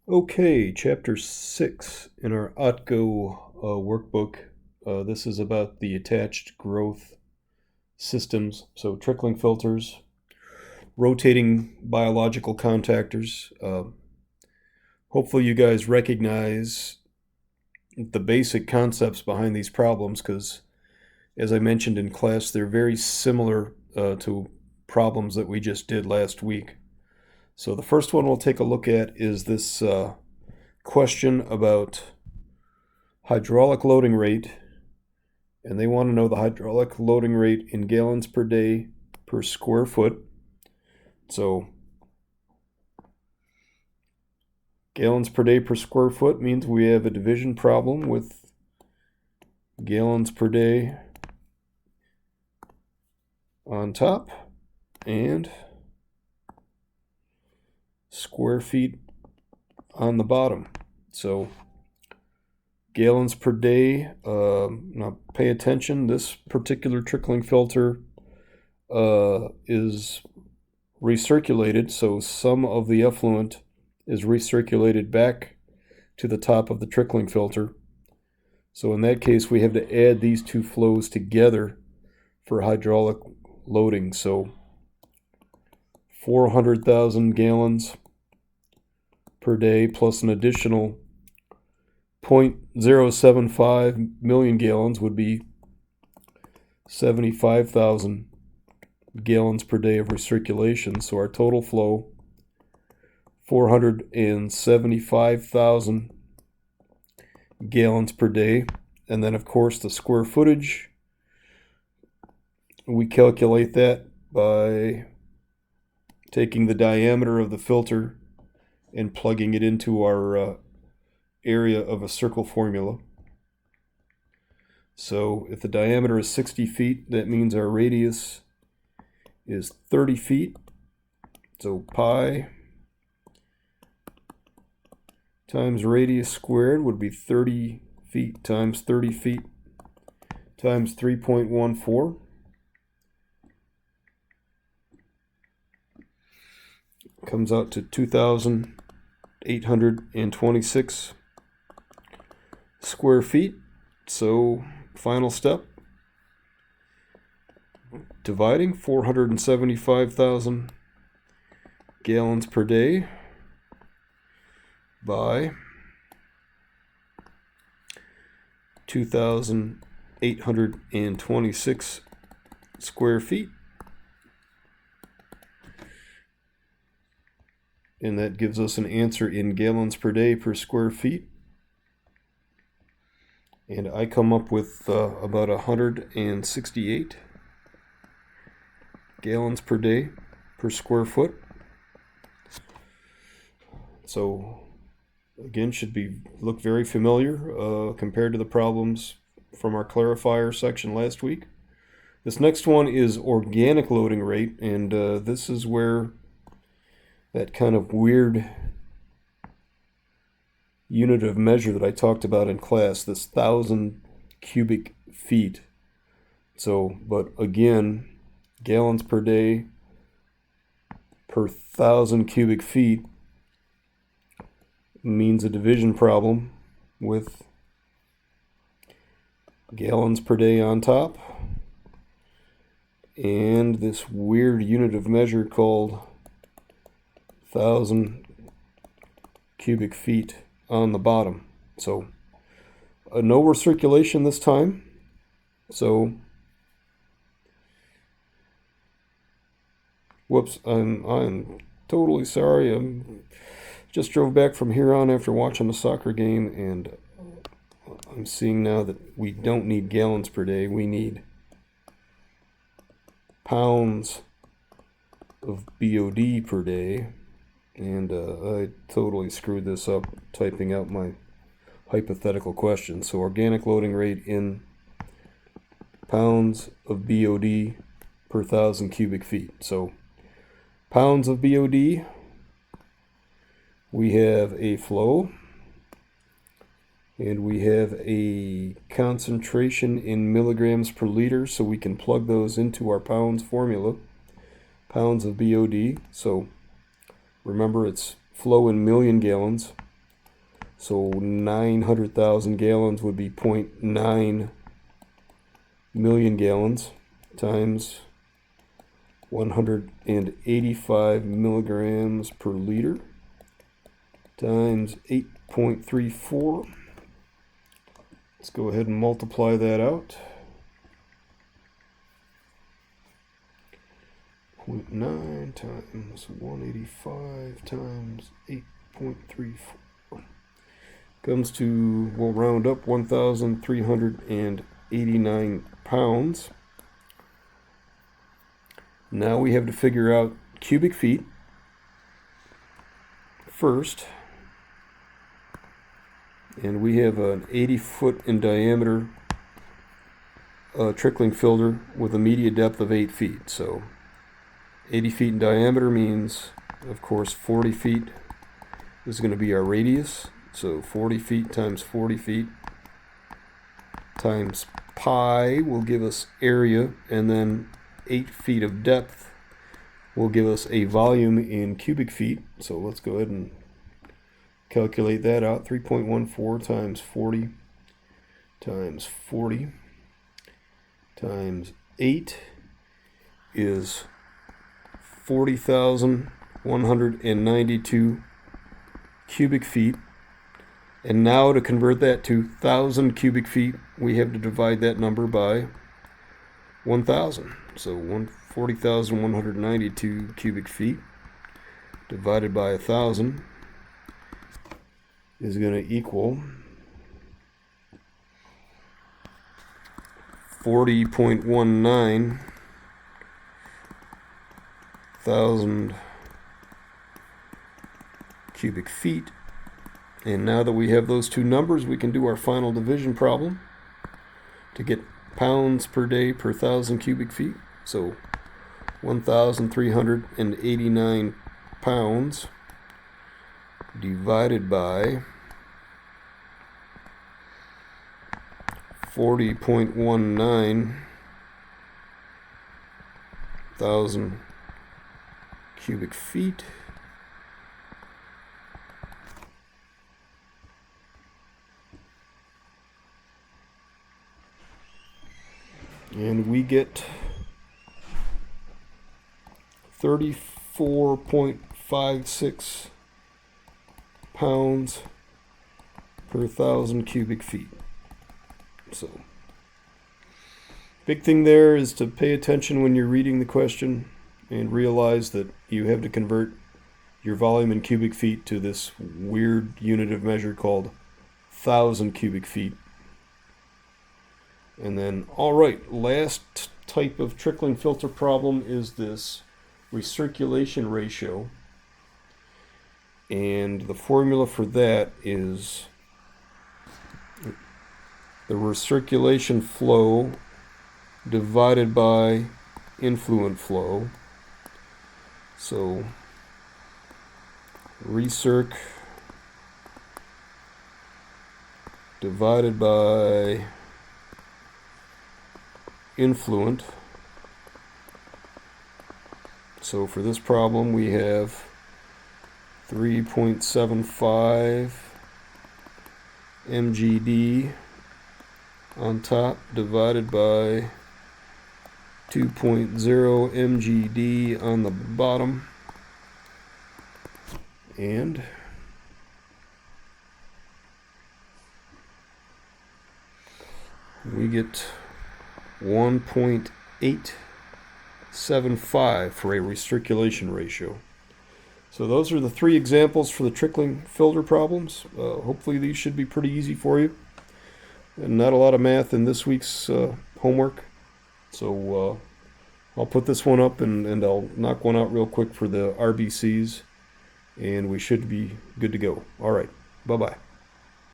Okay, chapter 6 in our OTGO workbook. This is about the attached growth systems. So, trickling filters, rotating biological contactors. Hopefully, you guys recognize the basic concepts behind these problems because, as I mentioned in class, they're very similar to problems that we just did last week. So, the first one we'll take a look at is this question about hydraulic loading rate, and they want to know the hydraulic loading rate in gallons per day per square foot. So gallons per day per square foot means we have a division problem with gallons per day on top and square feet on the bottom. So gallons per day, now pay attention, this particular trickling filter is recirculated, so some of the effluent is recirculated back to the top of the trickling filter. So in that case, we have to add these two flows together for hydraulic loading. So 400,000 gallons per day plus an additional 0.075 million gallons would be 75,000 gallons per day of recirculation. So our total flow, 475,000 gallons per day. And then, of course, the square footage, we calculate that by taking the diameter of the filter and plugging it into our area of a circle formula. So if the diameter is 60 feet, that means our radius is 30 feet. So pi times radius squared would be 30 feet times 30 feet times 3.14. Comes out to 2,826 square feet. So final step, dividing 475,000 gallons per day by 2,826 square feet. And that gives us an answer in gallons per day per square feet. And I come up with about 168 gallons per day per square foot. So again, should look very familiar compared to the problems from our clarifier section last week. This next one is organic loading rate, and this is where that kind of weird unit of measure that I talked about in class, this 1,000 cubic feet. So, but again, gallons per day per 1,000 cubic feet means a division problem with gallons per day on top and this weird unit of measure called 1,000 cubic feet on the bottom. So no recirculation this time. So whoops, I'm totally sorry. Just drove back from Huron after watching a soccer game, and I'm seeing now that we don't need gallons per day. We need pounds of BOD per day. And I totally screwed this up typing out my hypothetical question. So organic loading rate in pounds of BOD per 1,000 cubic feet. So pounds of BOD, we have a flow, and we have a concentration in milligrams per liter, so we can plug those into our pounds formula. Pounds of BOD, so remember it's flow in million gallons. So 900,000 gallons would be 0.9 million gallons times 185 milligrams per liter times 8.34. Let's go ahead and multiply that out. 0.9 times 185 times 8.34 comes to, we'll round up, 1,389 pounds. Now we have to figure out cubic feet first. And we have an 80-foot in diameter trickling filter with a media depth of 8 feet. So 80 feet in diameter means, of course, 40 feet is going to be our radius. So 40 feet times 40 feet times pi will give us area, and then 8 feet of depth will give us a volume in cubic feet. So let's go ahead and calculate that out. 3.14 times 40 times 40 times 8 is 40,192 cubic feet. And now to convert that to 1,000 cubic feet, we have to divide that number by 1,000. So 40,192 cubic feet divided by 1,000 is going to equal 40.19 thousand cubic feet. And now that we have those two numbers, we can do our final division problem to get pounds per day per 1,000 cubic feet. So 1,389 pounds divided by 40.19 thousand cubic feet and we get 34.56 pounds per 1,000 cubic feet. So, big thing there is to pay attention when you're reading the question and realize that you have to convert your volume in cubic feet to this weird unit of measure called 1,000 cubic feet. And then, alright, last type of trickling filter problem is this recirculation ratio. And the formula for that is the recirculation flow divided by influent flow. So recirc divided by influent. So for this problem we have 3.75 mgd on top divided by 2.0 mgd on the bottom, and we get 1.875 for a recirculation ratio. So those are the three examples for the trickling filter problems. Hopefully these should be pretty easy for you. And not a lot of math in this week's homework. So I'll put this one up and I'll knock one out real quick for the RBCs. And we should be good to go. All right. Bye-bye.